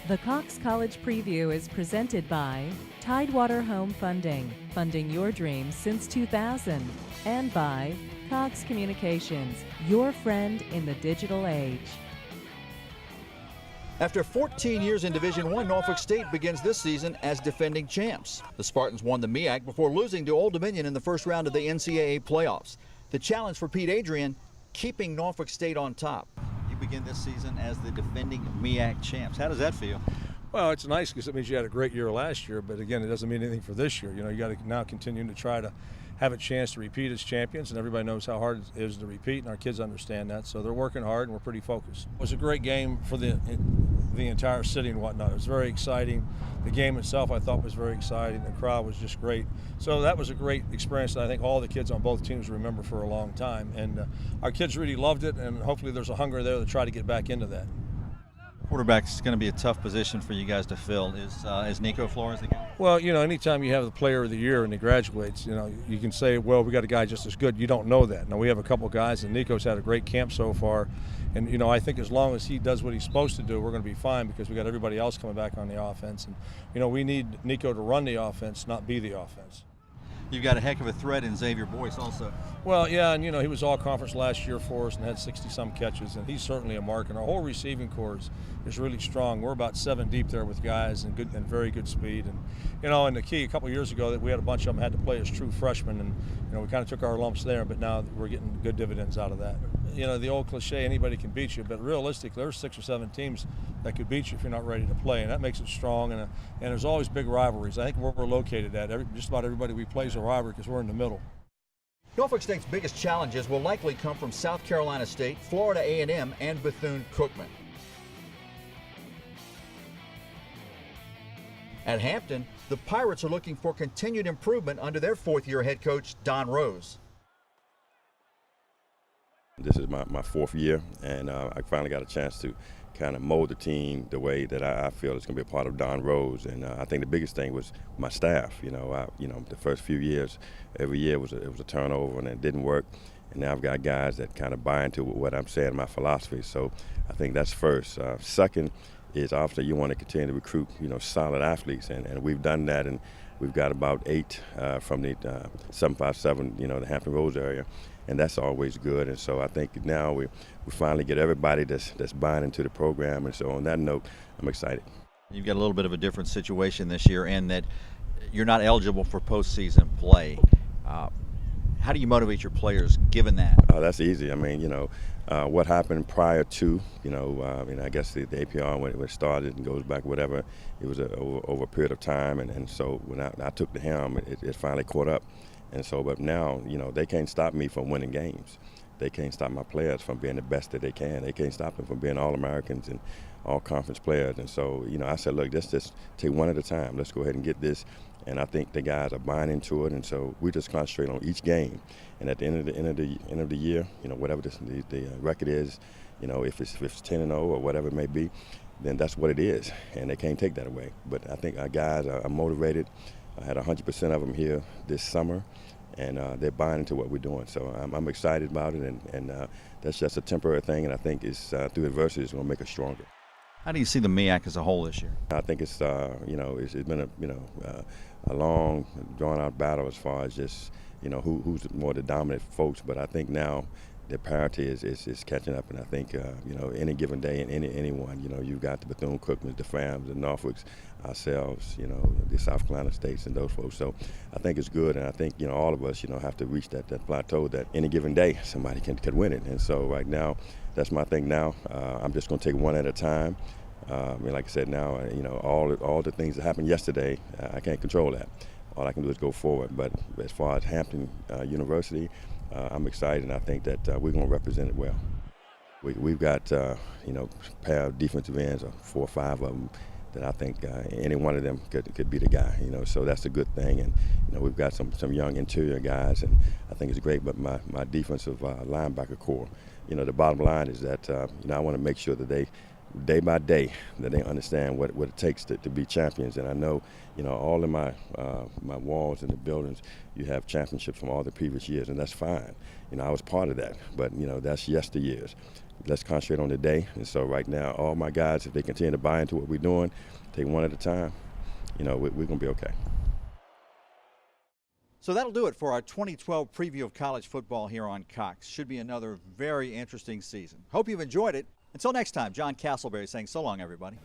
The Cox College Preview is presented by Tidewater Home Funding, funding your dreams since 2000, and by Cox Communications, your friend in the digital age. After 14 years in Division I, Norfolk State begins this season as defending champs. The Spartans won the MEAC before losing to Old Dominion in the first round of the NCAA playoffs. The challenge for Pete Adrian, keeping Norfolk State on top. You begin this season as the defending MEAC champs. How does that feel? Well, it's nice because it means you had a great year last year, but again, it doesn't mean anything for this year. You know, you got to now continue to try to have a chance to repeat as champions, and everybody knows how hard it is to repeat, and our kids understand that, so they're working hard, and we're pretty focused. It was a great game for the entire city and whatnot. It was very exciting. The game itself, I thought, was very exciting. The crowd was just great. So that was a great experience that I think all the kids on both teams remember for a long time, and our kids really loved it, and hopefully there's a hunger there to try to get back into that. Quarterback's going to be a tough position for you guys to fill. Is Nico Flores the guy? Well, you know, anytime you have the player of the year and he graduates, you know, you can say, well, we got a guy just as good. You don't know that. Now, we have a couple guys, and Nico's had a great camp so far. And, you know, I think as long as he does what he's supposed to do, we're going to be fine because we got everybody else coming back on the offense. And, you know, we need Nico to run the offense, not be the offense. You've got a heck of a threat in Xavier Boyce also. Well, yeah, and, you know, he was all-conference last year for us and had 60-some catches, and he's certainly a mark. And our whole receiving corps is really strong. We're about 7 deep there with guys and good and very good speed. And, you know, and the key a couple of years ago that we had a bunch of them had to play as true freshmen, and, you know, we kind of took our lumps there, but now we're getting good dividends out of that. You know, the old cliche, anybody can beat you, but realistically, there's 6 or 7 teams that could beat you if you're not ready to play, and that makes it strong. And there's always big rivalries. I think where we're located at, just about everybody we play is a rivalry because we're in the middle. Norfolk State's biggest challenges will likely come from South Carolina State, Florida A&M, and Bethune-Cookman. At Hampton, the Pirates are looking for continued improvement under their 4th-year head coach, Don Rose. This is my 4th year, and I finally got a chance to kind of mold the team the way that I feel it's going to be a part of Don Rose. And I think the biggest thing was my staff. You know, the first few years, every year it was a turnover and it didn't work. And now I've got guys that kind of buy into what I'm saying, my philosophy. So I think that's first. Second is obviously you want to continue to recruit, you know, solid athletes, and we've done that, and we've got about 8 from the 757, you know, the Hampton Roads area. And that's always good. And so I think now we finally get everybody that's buying into the program. And so on that note, I'm excited. You've got a little bit of a different situation this year in that you're not eligible for postseason play. How do you motivate your players given that? That's easy. I mean, you know, what happened prior to, you know, I guess the APR when it started and goes back, whatever, it was over a period of time. And so when I took the helm, it finally caught up. And so, but now, you know, they can't stop me from winning games. They can't stop my players from being the best that they can. They can't stop them from being All-Americans and all-conference players. And so, you know, I said, look, let's just take one at a time. Let's go ahead and get this. And I think the guys are buying into it. And so we just concentrate on each game. And at the end of the year, you know, whatever the record is, you know, if it's 10-0 or whatever it may be, then that's what it is. And they can't take that away. But I think our guys are motivated. I had 100% of them here this summer, and they're buying into what we're doing. So I'm excited about it, and that's just a temporary thing, and I think it's through adversity it's going to make us stronger. How do you see the MEAC as a whole this year? I think it's you know, it's been a long, drawn-out battle as far as just, you know, who's more the dominant folks. But I think now the parity is catching up, and I think you know, any given day and anyone, you know, you've got the Bethune-Cookmans, the Fams, the Norfolks, ourselves, you know, the South Carolina States and those folks. So I think it's good, and I think, you know, all of us, you know, have to reach that plateau that any given day somebody could win it. And so right now, that's my thing now. I'm just going to take one at a time. And like I said, now, you know, all the things that happened yesterday, I can't control that. All I can do is go forward. But as far as Hampton University, I'm excited, and I think that we're going to represent it well. We've got, you know, a pair of defensive ends, 4 or 5 of them, that I think any one of them could be the guy, you know, so that's a good thing. And, you know, we've got some young interior guys, and I think it's great. But my defensive linebacker core, you know, the bottom line is that, you know, I want to make sure that they, day by day, that they understand what it takes to be champions. And I know, you know, all in my walls in the buildings, you have championships from all the previous years, and that's fine. You know, I was part of that, but, you know, that's yesteryears. let's concentrate on the day. And so right now, all my guys, if they continue to buy into what we're doing, take one at a time, you know, we're going to be okay. So that'll do it for our 2012 preview of college football here on Cox. Should be another very interesting season. Hope you've enjoyed it. Until next time, John Castleberry saying so long, everybody.